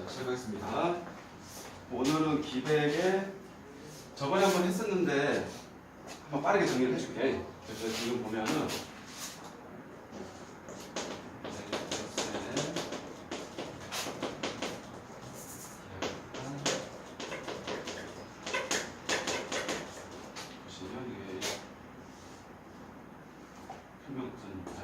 시작하겠습니다. 오늘은 기백에 저번에 한번 했었는데 한번 빠르게 정리를 해줄게. 그래서 지금 보면은 보시면 이게 평면곡선입니다.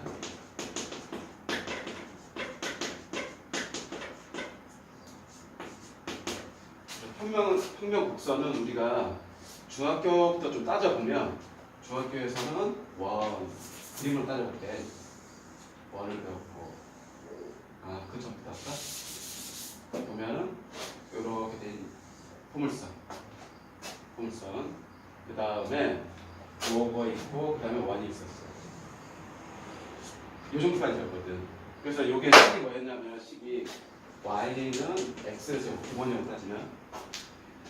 평면곡선은 우리가 중학교부터 좀 따져보면 중학교에서는 원 그림으로 따져볼게. 원을 배웠고 그 전부터 할까? 보면은 이렇게 된 포물선 그 다음에 요거 있고 그 다음에 원이 있었어. 요 정도까지 배웠거든. 그래서 요게 식이 뭐였냐면 식이 y는 x에서 기본형으로 따지면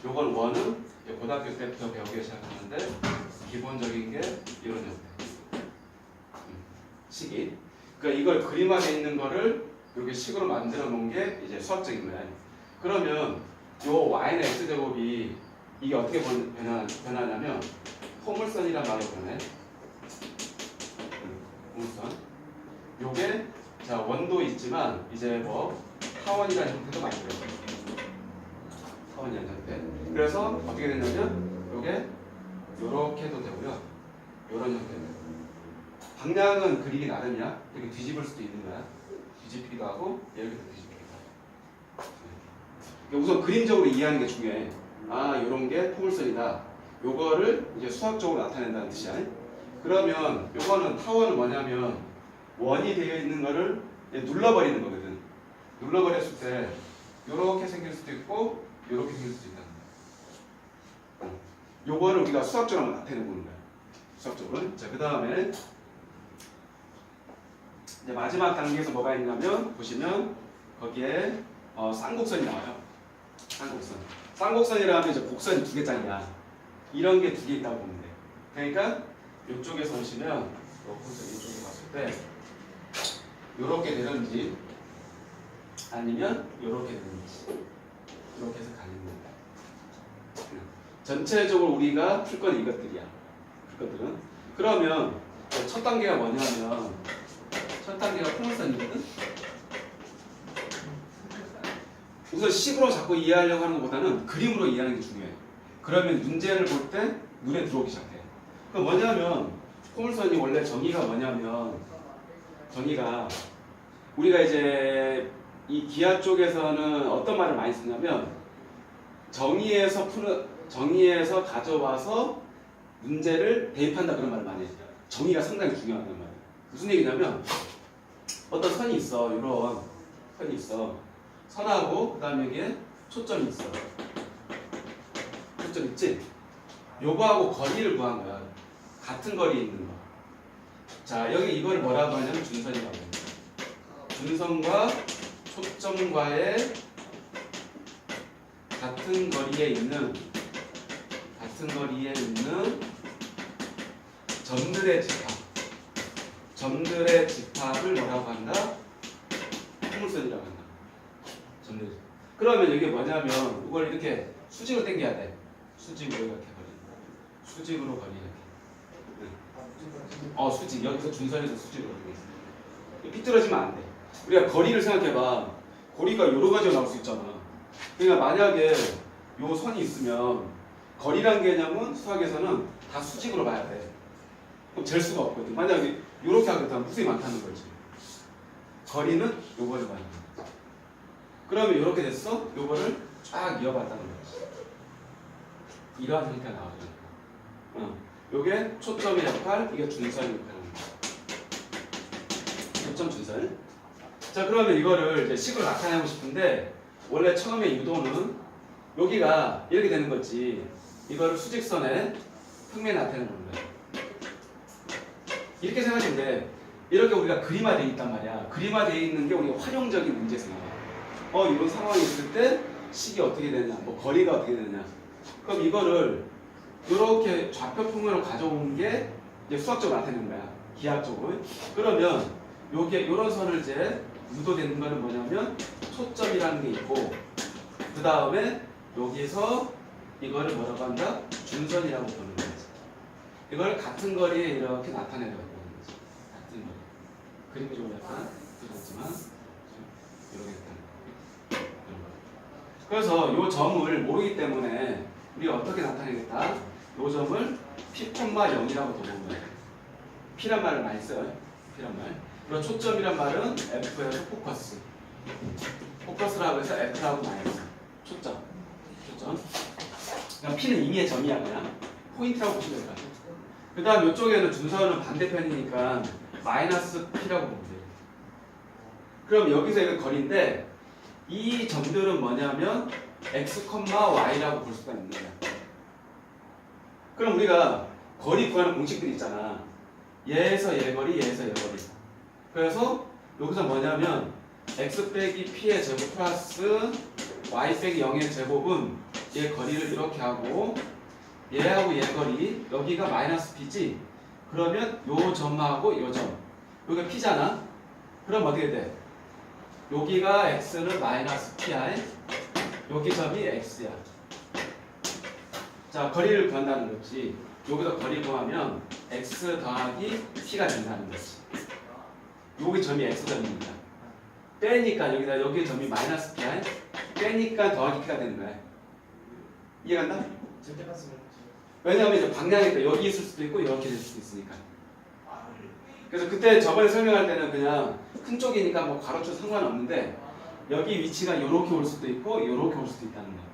요건 원은 고등학교 때부터 배우기 시작하는데 기본적인 게 이런 형태 식이. 그러니까 이걸 그림화되어 있는 거를 이렇게 식으로 만들어 놓은 게 이제 수학적인 거야. 그러면 요 y는 x제곱이 이게 어떻게 변하냐면 포물선이란 말로 변해. 포물선. 요게 자 원도 있지만 이제 뭐 타원이라는 형태도 만들어요. 타원이라는 형태. 그래서 어떻게 되냐면 요게 요렇게도 되고요. 요런 형태도. 방향은 그리기 나름이야. 이렇게 뒤집을 수도 있는 거야. 뒤집기도 하고 이렇게도 뒤집기도 하고. 그러니까 우선 그림적으로 이해하는 게 중요해. 요런 게 포물선이다. 요거를 이제 수학적으로 나타낸다는 뜻이야. 그러면 요거는 타원은 뭐냐면 원이 되어 있는 거를 눌러버리는 거거든. 눌러버렸을 때 요렇게 생길 수도 있고 요렇게 생길 수도 있다. 요거를 우리가 수학적으로 나타내보는 거야. 수학적으로. 자, 그 다음에 이제 마지막 단계에서 뭐가 있냐면 보시면 거기에 쌍곡선이 나와요. 쌍곡선이라면 이제 곡선이 두 개짜리야. 이런 게 두 개 있다고 보면 돼. 그러니까 이쪽에서 보시면 곡선 이쪽에 봤을 때 요렇게 되는지 아니면 요렇게 되는지 이렇게 해서 갈리는 거야. 전체적으로 우리가 풀 건 이것들이야. 풀 것들은. 그러면 첫 단계가 뭐냐면 첫 단계가 포물선이거든. 우선 식으로 자꾸 이해하려고 하는 것보다는 그림으로 이해하는 게 중요해. 그러면 문제를 볼 때 눈에 들어오기 시작해. 그럼 뭐냐면 포물선이 원래 정의가 뭐냐면 정의가 우리가 이제 이 기하 쪽에서는 어떤 말을 많이 쓰냐면 정의에서 가져와서 문제를 대입한다 그런 말을 많이 해요. 정의가 상당히 중요하단 말이에요. 무슨 얘기냐면 어떤 선이 있어. 이런 선이 있어. 선하고 그 다음에 여기에 초점이 있어. 초점 있지? 요거하고 거리를 구한 거야. 같은 거리에 있는 거. 자, 여기 이걸 뭐라고 하냐면 준선이라고 해요. 준선과 초점과의 같은 거리에 있는 점들의 집합을 뭐라고 한다? 포물선이라고 한다. 점들. 그러면 이게 뭐냐면 이걸 이렇게 수직으로 당겨야 돼. 수직으로 이렇게 거리. 수직으로 거리 이렇게. 수직. 여기서 준선에서 수직으로 되어 있어. 삐뚤어지면 안 돼. 우리가 거리를 생각해봐. 거리가 여러 가지가 나올 수 있잖아. 그러니까 만약에 요 선이 있으면 거리란 개념은 수학에서는 다 수직으로 봐야 돼. 그럼 잴 수가 없거든. 만약에 이렇게 하겠다면 무수히 많다는 거지. 거리는 요거를 봐야 돼. 그러면 이렇게 됐어? 요거를 쫙 이어봤다는 거지. 이러한 형태가 나오죠. 요게 초점의 역할, 이게 준선의 역할입니다. 초점 준선. 자, 그러면 이거를 이제 식으로 나타내고 싶은데 원래 처음에 유도는 여기가 이렇게 되는 거지. 이거를 수직선에 평면에 나타내는 거야. 이렇게 생각하시면 돼. 이렇게 우리가 그림화되어 있단 말이야. 그림화되어 있는 게 우리가 활용적인 문제 생각해. 이런 상황이 있을 때 식이 어떻게 되냐, 뭐 거리가 어떻게 되냐. 그럼 이거를 이렇게 좌표 평면으로 가져온 게 이제 수학적으로 나타내는 거야. 기하적으로. 그러면 요게 이런 선을 이제 유도되는 거는 뭐냐면 초점이라는 게 있고 그 다음에 여기서 이거를 뭐라고 한다? 준선이라고 보는 거지. 이걸 같은 거리에 이렇게 나타내려고 보는 거지. 같은 거리. 그림이 좀 약간 그렇지만 이렇게 나타내는 거. 그래서 이 점을 모르기 때문에 우리가 어떻게 나타내겠다? 이 점을 P, 0이라고 보는 거예요. P란 말을 많이 써요. P란 말. 그리고 초점이란 말은 F에서 포커스. 포커스라고 해서 F라고 많이 써. 초점. 그냥 P는 임의의 점이야 그냥. 포인트라고 보시면 돼요. 그 다음 이쪽에는 준선은 반대편이니까 마이너스 P라고 보면 돼요. 그럼 여기서 이건 거리인데 이 점들은 뭐냐면 X, Y라고 볼 수가 있는 거야. 그럼 우리가 거리 구하는 공식들이 있잖아. 얘에서 얘 거리, 얘에서 얘 거리. 그래서 여기서 뭐냐면 x 빼기 p의 제곱 플러스 y 빼기 0의 제곱은 얘 거리를 이렇게 하고 얘하고 얘 거리 여기가 마이너스 p지. 그러면 요 점하고 요 점 여기가 p잖아. 그럼 어떻게 돼? 여기가 x는 마이너스 p야. 여기 점이 x야. 자, 거리를 구한다는 거지. 여기서 거리 구하면 x 더하기 p가 된다는 거지. 여기 점이 x점입니다. 빼니까 여기다 여기 점이 마이너스 p야. 빼니까 더하기 p가 되는 거야. 이해간다? 왜냐하면 이제 방향이 있다. 여기 있을 수도 있고 이렇게 될 수도 있으니까. 그래서 그때 저번에 설명할 때는 그냥 큰 쪽이니까 뭐 가로쳐 상관없는데 여기 위치가 이렇게 올 수도 있고 이렇게 올 수도 있다는 거야.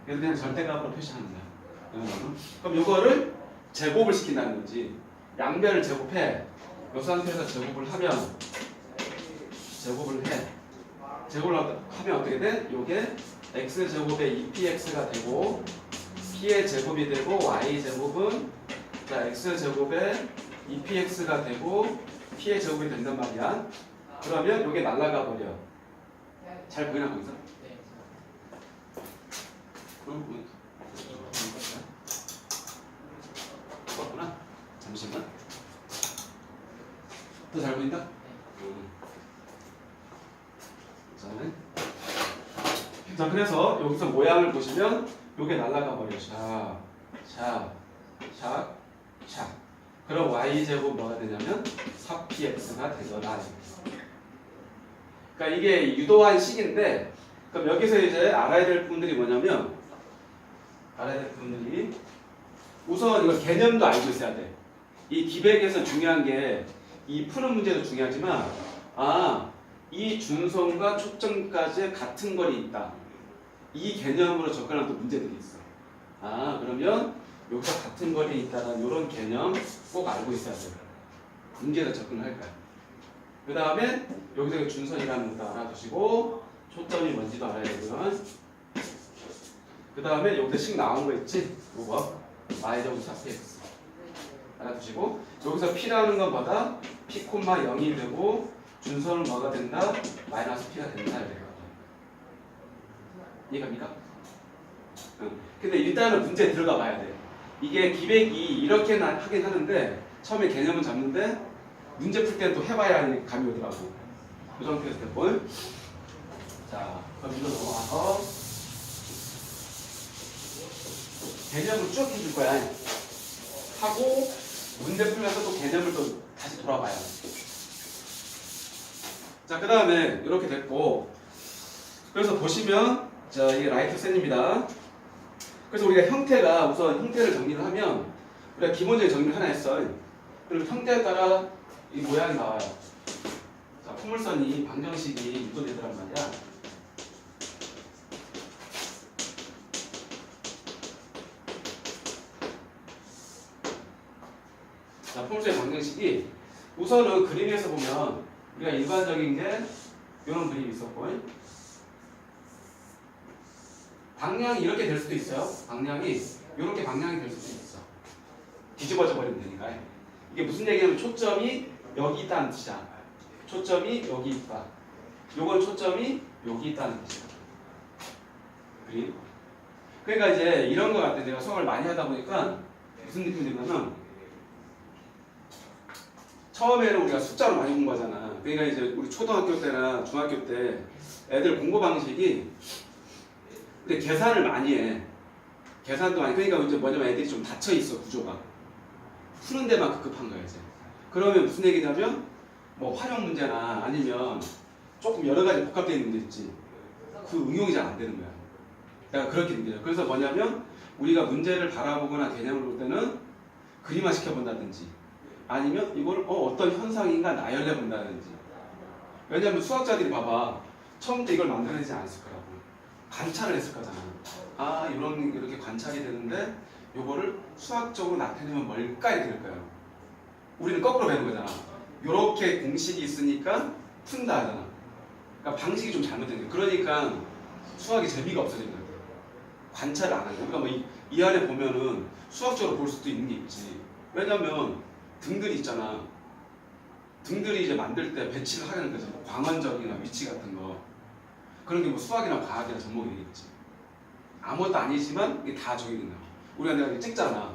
그래서 그냥 절대값으로 표시하는 거야. 그럼 이거를 제곱을 시킨다는 거지. 양변을 제곱해. 이 상태에서 제곱을 하면 제곱을 하면 어떻게 돼? 요게 x 제곱에 2px가 되고 p의 제곱이 되고 y 제곱은 자 x 제곱에 2px가 되고 p의 제곱이 된단 말이야. 그러면 요게 날아가 버려. 잘 보이나 거기서? 그럼 봤구나. 잠시만. 더 잘 보인다? 자, 그래서 여기서 모양을 보시면 요게 날아가 버려. 샥. 그럼 y제곱 뭐가 되냐면 4px가 되더라. 그러니까 이게 유도한 식인데 그럼 여기서 이제 알아야 될 부분들이 뭐냐면 우선 이거 개념도 알고 있어야 돼. 이 기백에서 중요한 게 이 푸는 문제도 중요하지만 이 준선과 초점까지 같은 거리 있다. 이 개념으로 접근하는 또 문제들이 있어. 그러면 여기서 같은 거리에 있다는 이런 개념 꼭 알고 있어야 돼. 문제에서 접근할 거야. 그 다음에 여기서 준선이라는 것도 알아두시고 초점이 뭔지도 알아야 되고요. 그 다음에 여기서 식 나온 거 있지? 이거 y제곱 4px 알아두시고 여기서 p라는 건 뭐다? p, 0이 되고 준선은 뭐가 된다? 마이너스 p가 된다. 이해갑니까? 근데 일단은 문제 들어가 봐야 돼. 이게 기백이 이렇게 하긴 하는데 처음에 개념은 잡는데 문제 풀 때는 또 해봐야 하는 감이 오더라고. 그 상태에서 됐고. 자, 그럼 이거 넘어가서 개념을 쭉 해줄 거야. 하고 문제 풀면서 또 개념을 또 다시 돌아봐요. 자, 그 다음에 이렇게 됐고 그래서 보시면 자, 이게 라이트 셀입니다. 그래서 우리가 형태가 우선 형태를 정리를 하면 우리가 기본적인 정리를 하나 했어요. 그리고 형태에 따라 이 모양이 나와요. 자, 포물선이 방정식이 유도되더란 말이야. 자, 포물선의 방정식이 우선은 그림에서 보면 우리가 일반적인 게 이런 그림이 있었고 방향이 이렇게 될 수도 있어요. 방향이 이렇게 방향이 될 수도 있어. 뒤집어져 버리면 되니까. 이게 무슨 얘기냐면 초점이 여기 있다는 뜻이야. 초점이 여기 있다. 요건 초점이 여기 있다는 뜻이야. 그림. 그러니까 이제 이런 거 같아. 내가 수업을 많이 하다 보니까 무슨 느낌이 들냐면 처음에는 우리가 숫자로 많이 공부하잖아. 그러니까 이제 우리 초등학교 때나 중학교 때 애들 공부 방식이 근데 계산을 많이 해. 계산도 많이. 그러니까 이제 뭐냐면 애들이 좀 닫혀 있어 구조가. 푸는 데만 급급한 거야 이제. 그러면 무슨 얘기냐면 뭐 활용 문제나 아니면 조금 여러 가지 복합되어 있는 문제 있지. 그 응용이 잘 안 되는 거야. 그러니까 그렇게 된 거죠. 그래서 뭐냐면 우리가 문제를 바라보거나 개념을 볼 때는 그림화 시켜본다든지 아니면 이걸 어떤 현상인가 나열해 본다든지. 왜냐면 수학자들이 봐봐. 처음부터 이걸 만들어내지 않았을 거라고. 관찰을 했을 거잖아. 아 이렇게 관찰이 되는데 요거를 수학적으로 나타내면 뭘까 이렇게 될 거야. 우리는 거꾸로 배는 거잖아. 요렇게 공식이 있으니까 푼다 하잖아. 그러니까 방식이 좀 잘못된 거야. 그러니까 수학이 재미가 없어진 거야. 관찰을 안 하는 거야. 그러니까 뭐 이 안에 보면은 수학적으로 볼 수도 있는 게 있지. 왜냐면 등들이 있잖아. 등들이 이제 만들 때 배치를 하려는 거잖아. 광원적이나 위치 같은 거. 그런 게 뭐 수학이나 과학이나 접목이 되겠지. 아무것도 아니지만 이게 다 적용이 된다. 우리가 내가 찍잖아.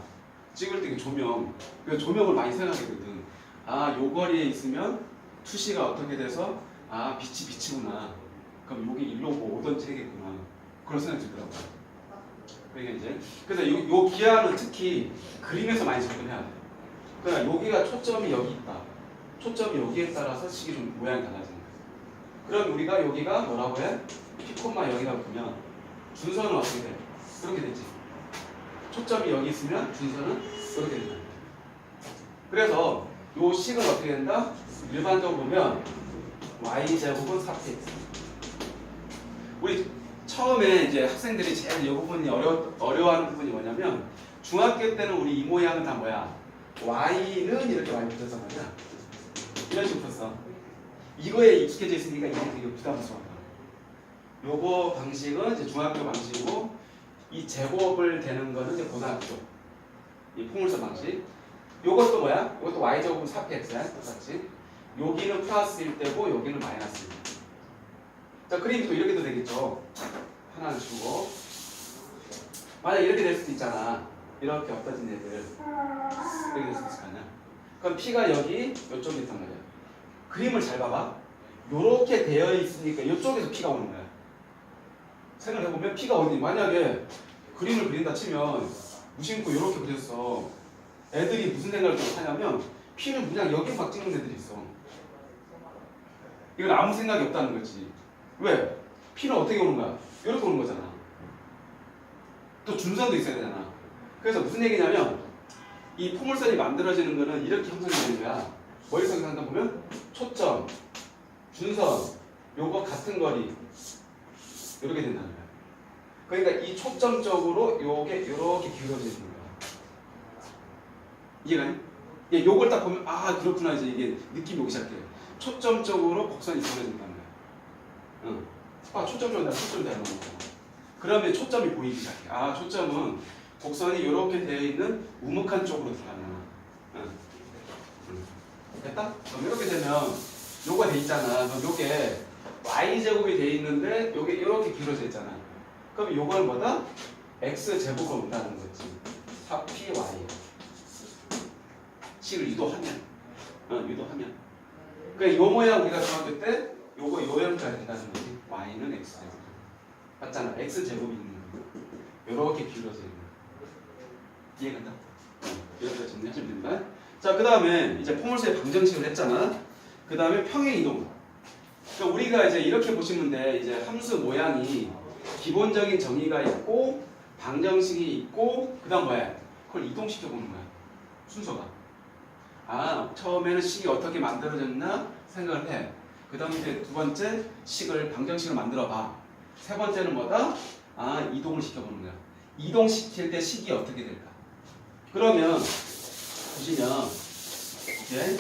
찍을 때 이게 조명. 그러니까 조명을 많이 생각하거든. 아, 요 거리에 있으면 투시가 어떻게 돼서 아, 빛이구나. 그럼 여기 일로 뭐 오던지 해겠구나. 그런 생각이 들더라고. 그러니까 이제 그래서 요 기하는 특히 그림에서 많이 접근해야 돼. 그러니까 여기가 초점이 여기 있다. 초점이 여기에 따라서 식이 좀 모양이 달라지는 거야. 그럼 우리가 여기가 뭐라고 해? P, 여기라고 보면 준선은 어떻게 돼? 이렇게 되지. 초점이 여기 있으면 준선은 이렇게 된다. 그래서 요 식은 어떻게 된다? 일반적으로 보면 y제곱은 4px. 우리 처음에 이제 학생들이 제일 이 부분이 어려워하는 부분이 뭐냐면 중학교 때는 우리 이 모양은 다 뭐야? y는 이렇게 많이 붙였단 말이야. 이런 식으로 붙였어. 이거에 익숙해져 있으니까 이게 되게 부담스러워. 요거 방식은 이제 중학교 방식이고 이 제곱을 되는 거는 이제 고등학교. 이 포물선 방식. 요것도 뭐야? 요것도 y제곱은 4px야. 똑같이. 여기는 플러스 1되고 여기는 마이너스 1. 자, 그림이 또 이렇게도 되겠죠. 하나는 주고 만약 이렇게 될 수도 있잖아. 이렇게 엎어진 애들 이렇게 될 수도 있을 거 아니야. 그럼 P가 여기 이쪽에 있단 말이야. 그림을 잘 봐봐. 요렇게 되어 있으니까 이쪽에서 P가 오는 거야. 생각해보면 P가 어디 만약에 그림을 그린다 치면 무심코 이렇게 그렸어. 애들이 무슨 생각을 좀 하냐면 P는 그냥 여기 막 찍는 애들이 있어. 이건 아무 생각이 없다는 거지. 왜? P는 어떻게 오는 거야? 이렇게 오는 거잖아. 또 준선도 있어야 되잖아. 그래서 무슨 얘기냐면 이 포물선이 만들어지는 거는 이렇게 형성되는 거야. 머릿속에 한다 보면 초점, 준선, 요거 같은 거리 이렇게 된다는 거야. 그러니까 이 초점적으로 요게 이렇게 기울어지는 거야. 이해가니? 예, 요걸 딱 보면 아 그렇구나 이제 이게 느낌이 오기 시작해. 초점적으로 곡선이 그려진다는 거야. 응. 아 초점적으로 초점 닮은 거잖아. 그러면 초점이 보이기 시작해. 아 초점은 곡선이 이렇게 되어 있는 우묵한 쪽으로 들어가는. 응. 됐다? 그럼 이렇게 되면 요거 돼 있잖아. 그럼 요게 y제곱이 돼 있는데 요게 이렇게 길어져 있잖아. 그럼 요걸 뭐다? x제곱으로 온다는 거지. 4py. 식을 유도하면. 유도하면. 그러니까 요 모양 우리가 중학교 때 요거 요형까지 된다는 거지. y는 x제곱. 맞잖아. x제곱이 있는 거. 요렇게 길어져 있는 거. 이해간다? 이렇게 정리하시면 됩니다. 자, 그 다음에 이제 포물선의 방정식을 했잖아. 그 다음에 평행 이동. 그러니까 우리가 이제 이렇게 보시면 돼. 이제 함수 모양이 기본적인 정의가 있고 방정식이 있고 그 다음 뭐야? 그걸 이동시켜 보는 거야. 순서가. 아, 처음에는 식이 어떻게 만들어졌나 생각을 해. 그 다음에 이제 두 번째 식을 방정식을 만들어 봐. 세 번째는 뭐다? 아, 이동을 시켜 보는 거야. 이동시킬 때 식이 어떻게 될까? 그러면 보시면 이제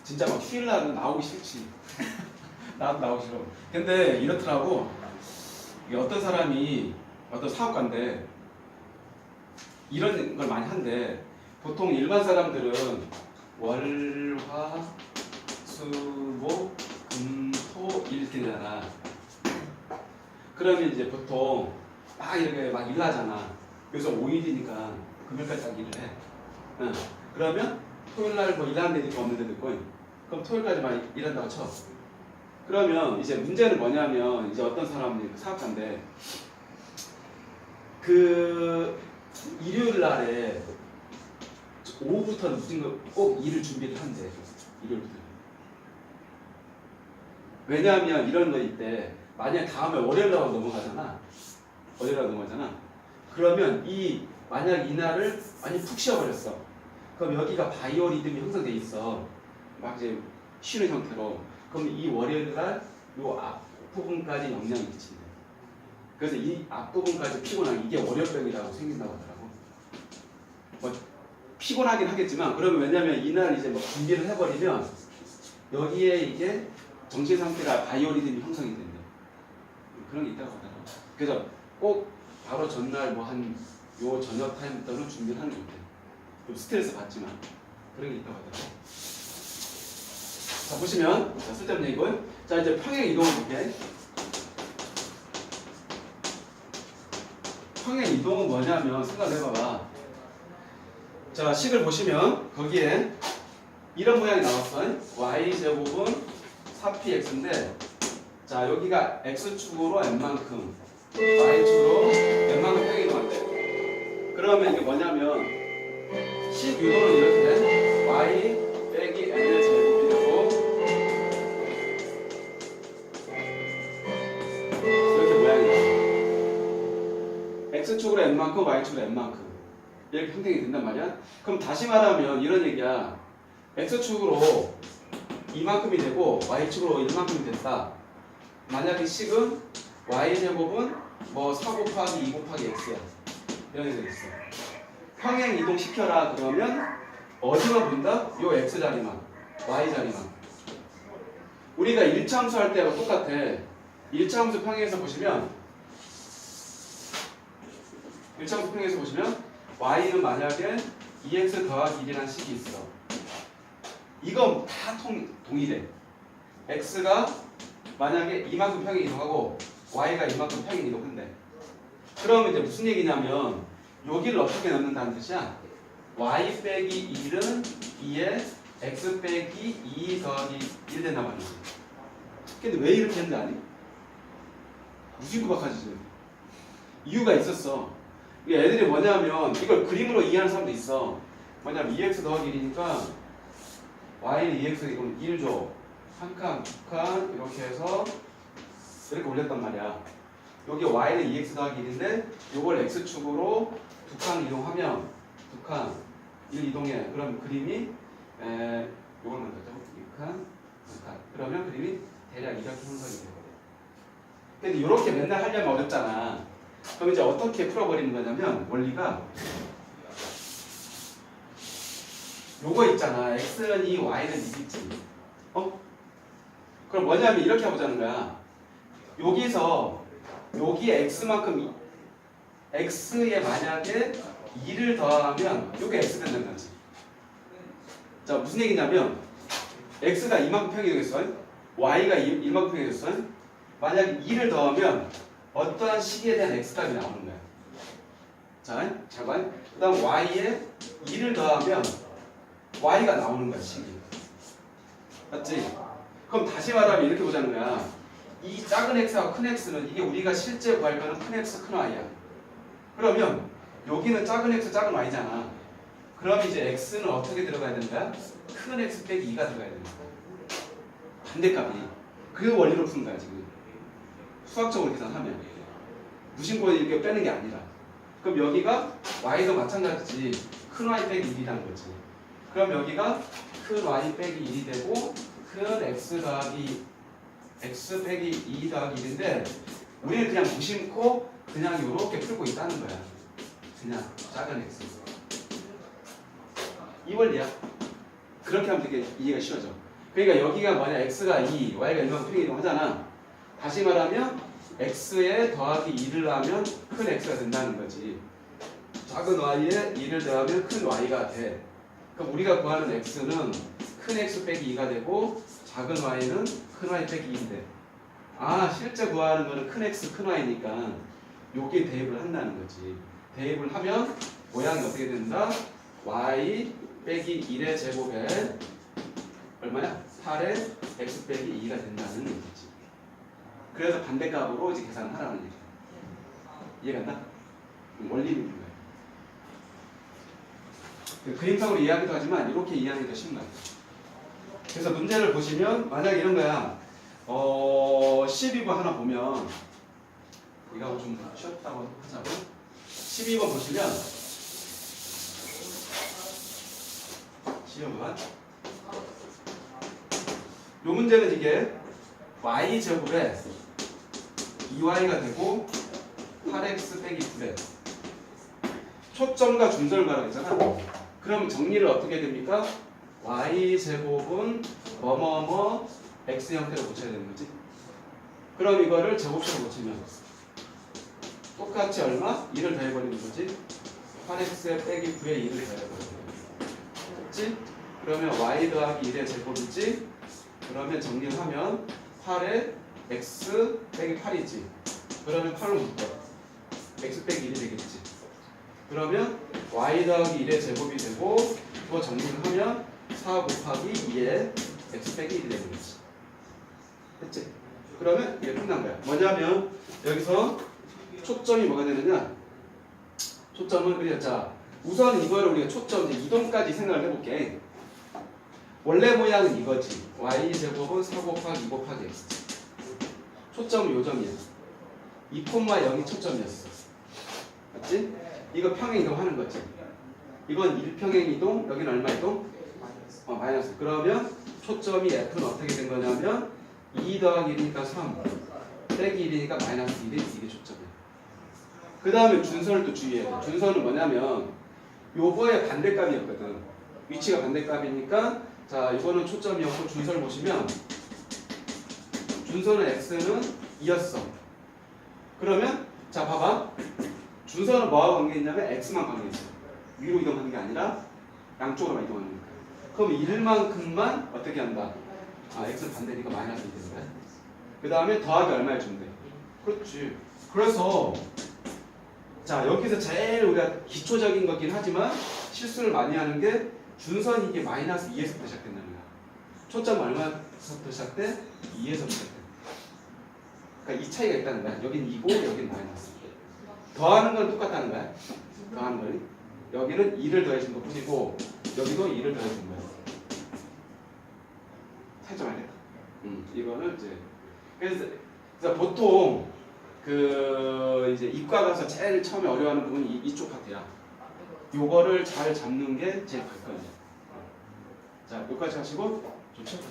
진짜 막 휴일 날은 나오기 싫지. 나도 나오기 싫어. 근데 이렇더라고. 이게 어떤 사람이 어떤 사업가인데 이런 걸 많이 한대. 보통 일반 사람들은 월, 화, 수, 목, 금, 토 이렇게 되잖아. 그러면 이제 보통 막 이렇게 막 일하잖아. 그래서 5일이니까 금요일까지 딱 일을 해. 응. 그러면 토요일 날 뭐 일하는 데도 있고 없는 데도 있고 그럼 토요일까지만 일한다고 쳐. 그러면 이제 문제는 뭐냐면 이제 어떤 사람이 사업가인데 그 일요일 날에 오후부터 무슨 꼭 일을 준비를 한대. 일요일부터. 왜냐하면 이런 거 있대. 만약 다음에 월요일로 넘어가잖아. 월요일로 넘어가잖아. 그러면 만약 이날을 많이 푹 쉬어버렸어. 그럼 여기가 바이오리듬이 형성돼 있어. 막 이제 쉬는 형태로. 그럼 이 월요일 날 요 앞부분까지 영향이 미친대. 그래서 이 앞부분까지 피곤하게 이게 월요병이라고 생긴다고 하더라고. 뭐 피곤하긴 하겠지만 그러면 왜냐면 이날 이제 뭐 준비를 해버리면 여기에 이게 정신 상태가 바이오리듬이 형성이 된대. 그런 게 있다고 하더라고. 그래서 꼭 바로 전날 뭐 한 요 저녁 타임부터는 준비를 하는 게 있대. 좀 스트레스 받지만 그런 게 있다고 하더라고. 자 보시면 자, 쓸데없는 얘기고요. 자 이제 평행 이동을 볼게. 평행 이동은 뭐냐면 생각을 해봐봐. 자 식을 보시면 거기에 이런 모양이 나왔어요. y제곱은 4px인데 자 여기가 x축으로 n만큼 y축으로 n만큼 평행 이동한대. 그러면 이게 뭐냐면 식 유도는 이렇게 돼. y 빼기 n의 제곱이 되고 이렇게 모양이 나와. x축으로 n만큼 y축으로 n만큼 이렇게 형성이 된단 말이야. 그럼 다시 말하면 이런 얘기야. x축으로 이만큼이 되고 y축으로 1만큼이 됐다. 만약에 식은 y제곱은 뭐 4 곱하기 2 곱하기 x야. 이런 게 되겠어. 평행 이동 시켜라 그러면 어디만 본다? 요 x 자리만 y 자리만. 우리가 1차 함수 할 때하고 똑같아. 1차 함수 평행에서 보시면 1차 함수 평행에서 보시면 y는 만약에 2x 더하기 1이라는 식이 있어. 이건 다 동일해. x가 만약에 이만큼 평행 이동하고 y가 이만큼 평행 이동한대. 그러면 이제 무슨 얘기냐면 여기를 어떻게 넣는다는 뜻이야? y 빼기 1은 2에 x 빼기 2 더하기 1 된다고 하는 거야. 근데 왜 이렇게 했는지 아니? 무지구박하지 지금. 이유가 있었어. 이게 애들이 뭐냐면 이걸 그림으로 이해하는 사람도 있어. 뭐냐면 2x 더하기 1이니까 y는 2x 이건 1 줘. 한 칸, 두 칸 이렇게 해서 이렇게 올렸단 말이야. 여기 y는 2x 더하기 1인데 요걸 x축으로 두 칸 이동하면 두 칸 1 이동해. 그럼 그림이 요걸 만들죠. 2칸, 두 칸. 그러면 그림이 대략 이렇게 형성이 되거든. 근데 이렇게 맨날 하려면 어렵잖아. 그럼 이제 어떻게 풀어버리는 거냐면 원리가 요거 있잖아. x는 2, y는 2겠지. 그럼 뭐냐면 이렇게 해보자는 거야. 여기서 여기에 x만큼 x에 만약에 2를 더하면 요게 x 된다는 거지. 자 무슨 얘기냐면 x가 이만큼 평이 되겠어. y가 이만큼 평이 되겠어. 만약에 2를 더하면 어떠한 식에 대한 x값이 나오는 거야. 자, 잘 봐. 그 다음 y에 2를 더하면 y가 나오는 거야, 식이. 맞지? 그럼 다시 말하면 이렇게 보자는 거야. 이 작은 x와 큰 x는 이게 우리가 실제 구할 거는 큰 x, 큰 y야. 그러면 여기는 작은 x, 작은 y잖아. 그럼 이제 x는 어떻게 들어가야 되는 거야? 큰 x 빼기 2가 들어가야 되는 거야. 반대값이. 그 원리로 푸는 거야, 지금. 수학적으로 계산하면. 무심코 이렇게 빼는 게 아니라. 그럼 여기가 y도 마찬가지지. 큰 y 빼기 1이라는 거지. 그럼 여기가 큰 y 빼기 1이 되고 큰 x 더하기 x 빼기 2 더하기 1인데 우리는 그냥 무심코 그냥 이렇게 풀고 있다는 거야. 그냥 작은 x. 이 원리야. 그렇게 하면 되게 이해가 쉬워져. 그러니까 여기가 뭐냐 x가 2, y가 1만큼 평행 이동하잖아. 다시 말하면 x에 더하기 2를 하면 큰 x가 된다는 거지. 작은 y에 2를 더하면 큰 y가 돼. 그럼 우리가 구하는 x는 큰 x 빼기 2가 되고 작은 y는 큰 y 빼기 2인데 아 실제 구하는 거는 큰 x 큰 y니까 여기에 대입을 한다는 거지. 대입을 하면 모양이 어떻게 된다? y 빼기 1의 제곱에 얼마야? 8의 x 빼기 2가 된다는 얘기지. 그래서 반대값으로 이제 계산하라는 얘기야. 이해간다? 원리는 있는 거야. 그림상으로 이해하기도 하지만 이렇게 이해하는 게 더 쉬운 거야. 그래서 문제를 보시면 만약에 이런 거야. 12번 하나 보면 이거 좀 쉬었다고 하자고. 12번 보시면 12번 요 문제는 이게 y제곱에 2y가 되고 8x 빼기 9래. 초점과 중점을 말하고 있잖아. 그럼 정리를 어떻게 됩니까? y제곱은 뭐뭐뭐 x 형태로 고쳐야 되는 거지. 그럼 이거를 제곱식으로 고치면 똑같이 얼마? 2를 더해버리는 거지. 8x 빼기 9에 2를 더해버리는 거지. 그치? 그러면 y 더하기 1의 제곱이지. 그러면 정리를 하면 8에 x 빼기 8이지. 그러면 8로 묶어. x 빼기 1이 되겠지. 그러면 y 더하기 1의 제곱이 되고 또 정리를 하면 4 곱하기 2의 x 빼기 1이 되는 거지. 됐지? 그러면 이게 끝난 거야. 뭐냐면 여기서 초점이 뭐가 되느냐? 초점은 우리가 자 우선 이거를 우리가 초점 이제 이동까지 생각을 해볼게. 원래 모양은 이거지. y 제곱은 4 곱하기 2 곱하기 x. 초점은 요점이야. 2,0이 초점이었어. 맞지? 이거 평행 이동하는 거지. 이건 1평행 이동, 여기는 얼마 이동? 마이너스. 그러면 초점이 f는 어떻게 된 거냐면 2 더하기 1이니까 3 빼기 1이니까 마이너스 1이 이게 초점이야. 그 다음에 준선을 또 주의해야 돼. 준선은 뭐냐면 요거의 반대값이었거든. 위치가 반대값이니까 자 이거는 초점이었고 준선을 보시면 준선은 x는 2였어. 그러면 자 봐봐. 준선은 뭐하고 관계있냐면 x만 관계있어. 위로 이동하는 게 아니라 양쪽으로만 이동하는 거야. 그럼 1만큼만 어떻게 한다? x는 반대니까 마이너스 2 되는 거야. 그 다음에 더하기 얼마 해주면 돼? 그렇지. 그래서 자 여기서 제일 우리가 기초적인 거긴 하지만 실수를 많이 하는 게 준선이 이게 마이너스 2에서부터 시작된다는 거야. 초점 얼마서부터 시작돼? 2에서부터 시작돼. 그러니까 이 차이가 있다는 거야. 여긴 2고 여긴 마이너스. 더하는 건 똑같다는 거야. 더하는 거니. 여기는 2를 더해준 것 뿐이고 여기도 2를 더해준 거야. 살짝 알겠다. 이거는 이제 그래서 보통 그 이제 이과 가서 제일 처음에 어려워하는 부분이 이쪽 파트야. 요거를 잘 잡는 게 제일 관건이야. 자, 여기까지 하시고 좀 쉬었다.